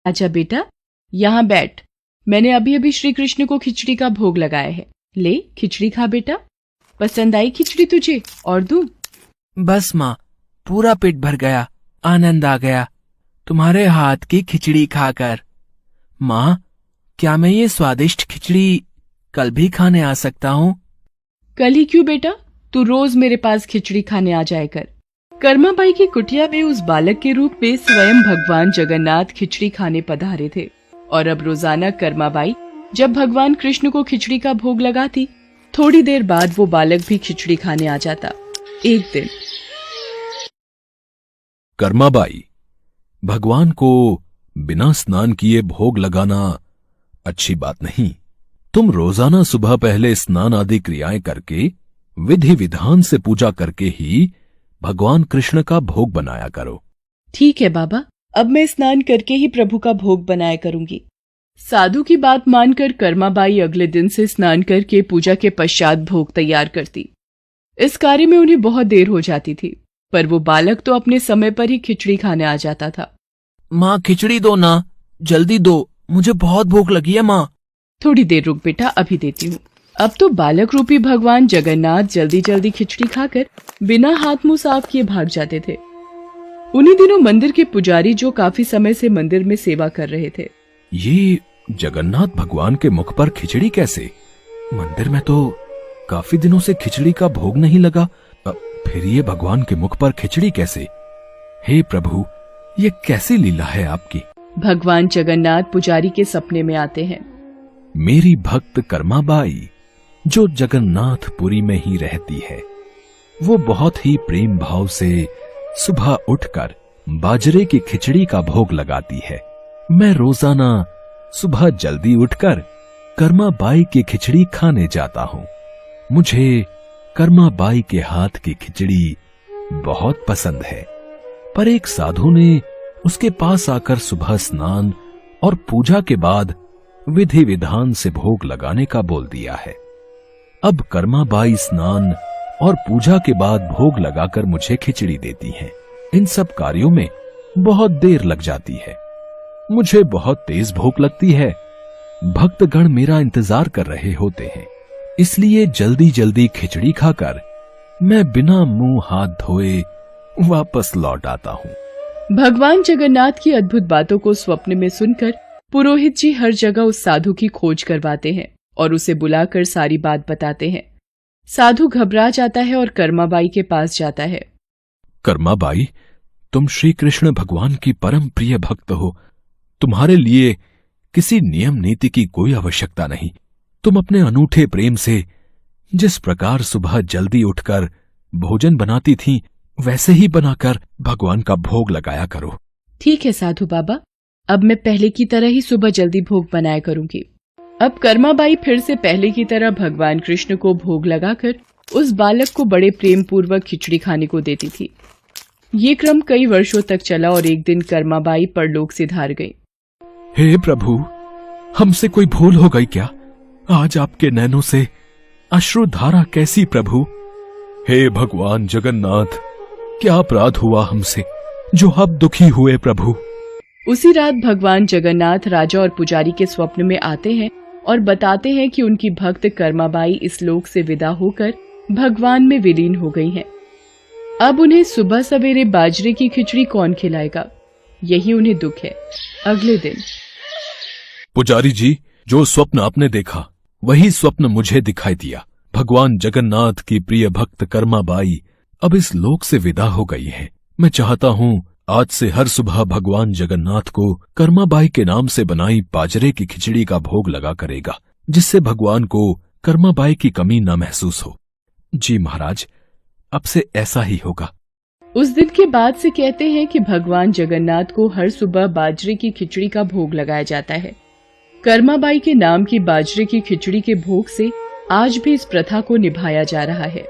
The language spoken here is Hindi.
अच्छा बेटा, यहाँ बैठ। मैंने अभी अभी श्री कृष्ण को खिचड़ी का भोग लगाया है। ले खिचड़ी खा बेटा। पसंद आई खिचड़ी तुझे? और दूं? बस माँ, पूरा पेट भर गया, आनंद आ गया तुम्हारे हाथ की खिचड़ी खाकर। माँ, क्या मैं ये स्वादिष्ट खिचड़ी कल भी खाने आ सकता हूँ? कल ही क्यों बेटा, तू रोज मेरे पास खिचड़ी खाने आ जाया कर। कर्माबाई की कुटिया में उस बालक के रूप में स्वयं भगवान जगन्नाथ खिचड़ी खाने पधारे थे। और अब रोजाना कर्माबाई जब भगवान कृष्ण को खिचड़ी का भोग लगाती, थोड़ी देर बाद वो बालक भी खिचड़ी खाने आ जाता। एक दिन कर्माबाई, भगवान को बिना स्नान किए भोग लगाना अच्छी बात नहीं। तुम रोजाना सुबह पहले स्नान आदि क्रियाएं करके विधि विधान से पूजा करके ही भगवान कृष्ण का भोग बनाया करो। ठीक है बाबा, अब मैं स्नान करके ही प्रभु का भोग बनाया करूंगी। साधु की बात मानकर कर्माबाई अगले दिन से स्नान करके पूजा के पश्चात भोग तैयार करती। इस कार्य में उन्हें बहुत देर हो जाती थी, पर वो बालक तो अपने समय पर ही खिचड़ी खाने आ जाता था। माँ, खिचड़ी दो ना, जल्दी दो, मुझे बहुत भूख लगी है माँ। थोड़ी देर रुक बेटा, अभी देती हूँ। अब तो बालक रूपी भगवान जगन्नाथ जल्दी जल्दी खिचड़ी खाकर बिना हाथ मुंह साफ किए भाग जाते थे। उन्हीं दिनों मंदिर के पुजारी, जो काफी समय से मंदिर में सेवा कर रहे थे, ये जगन्नाथ भगवान के मुख पर खिचड़ी कैसे? मंदिर में तो काफी दिनों से खिचड़ी का भोग नहीं लगा, फिर ये भगवान के मुख पर खिचड़ी कैसे? हे प्रभु, ये कैसी लीला है आपकी? भगवान जगन्नाथ पुजारी के सपने में आते हैं। मेरी भक्त कर्माबाई, जो जगन्नाथपुरी में ही रहती है, वो बहुत ही प्रेम भाव से सुबह उठकर बाजरे की खिचड़ी का भोग लगाती है। मैं रोजाना सुबह जल्दी उठकर कर्माबाई की खिचड़ी खाने जाता हूँ। मुझे कर्माबाई के हाथ की खिचड़ी बहुत पसंद है। पर एक साधु ने उसके पास आकर सुबह स्नान और पूजा के बाद विधि विधान से भोग लगाने का बोल दिया है। अब कर्माबाई स्नान और पूजा के बाद भोग लगाकर मुझे खिचड़ी देती हैं। इन सब कार्यों में बहुत देर लग जाती है। मुझे बहुत तेज भूख लगती है। भक्तगण मेरा इंतजार कर रहे होते हैं, इसलिए जल्दी जल्दी खिचड़ी खाकर मैं बिना मुंह हाथ धोए वापस लौट आता हूँ। भगवान जगन्नाथ की अद्भुत बातों को स्वप्न में सुनकर पुरोहित जी हर जगह उस साधु की खोज करवाते हैं और उसे बुलाकर सारी बात बताते हैं। साधु घबरा जाता है और कर्माबाई के पास जाता है। कर्माबाई, तुम श्री कृष्ण भगवान की परम प्रिय भक्त हो। तुम्हारे लिए किसी नियम नीति की कोई आवश्यकता नहीं। तुम अपने अनूठे प्रेम से जिस प्रकार सुबह जल्दी उठकर भोजन बनाती थीं, वैसे ही बनाकर भगवान का भोग लगाया करो। ठीक है साधु बाबा, अब मैं पहले की तरह ही सुबह जल्दी भोग बनाया करूंगी। अब कर्माबाई फिर से पहले की तरह भगवान कृष्ण को भोग लगाकर उस बालक को बड़े प्रेम पूर्वक खिचड़ी खाने को देती थी। ये क्रम कई वर्षों तक चला और एक दिन कर्माबाई परलोक से धार गई। हे प्रभु, हमसे कोई भूल हो गई क्या? आज आपके नैनों से अश्रुधारा कैसी प्रभु? हे भगवान जगन्नाथ, क्या अपराध हुआ हमसे जो अब दुखी हुए प्रभु? उसी रात भगवान जगन्नाथ राजा और पुजारी के स्वप्न में आते हैं और बताते हैं कि उनकी भक्त कर्माबाई इस लोक से विदा होकर भगवान में विलीन हो गई हैं। अब उन्हें सुबह सवेरे बाजरे की खिचड़ी कौन खिलाएगा, यही उन्हें दुख है। अगले दिन पुजारी जी, जो स्वप्न आपने देखा वही स्वप्न मुझे दिखाई दिया। भगवान जगन्नाथ की प्रिय भक्त कर्माबाई अब इस लोक से विदा हो गई है। मैं चाहता हूँ आज से हर सुबह भगवान जगन्नाथ को कर्माबाई के नाम से बनाई बाजरे की खिचड़ी का भोग लगा करेगा, जिससे भगवान को कर्माबाई की कमी न महसूस हो। जी महाराज, अब से ऐसा ही होगा। उस दिन के बाद से कहते हैं कि भगवान जगन्नाथ को हर सुबह बाजरे की खिचड़ी का भोग लगाया जाता है। कर्माबाई के नाम की बाजरे की खिचड़ी के भोग से आज भी इस प्रथा को निभाया जा रहा है।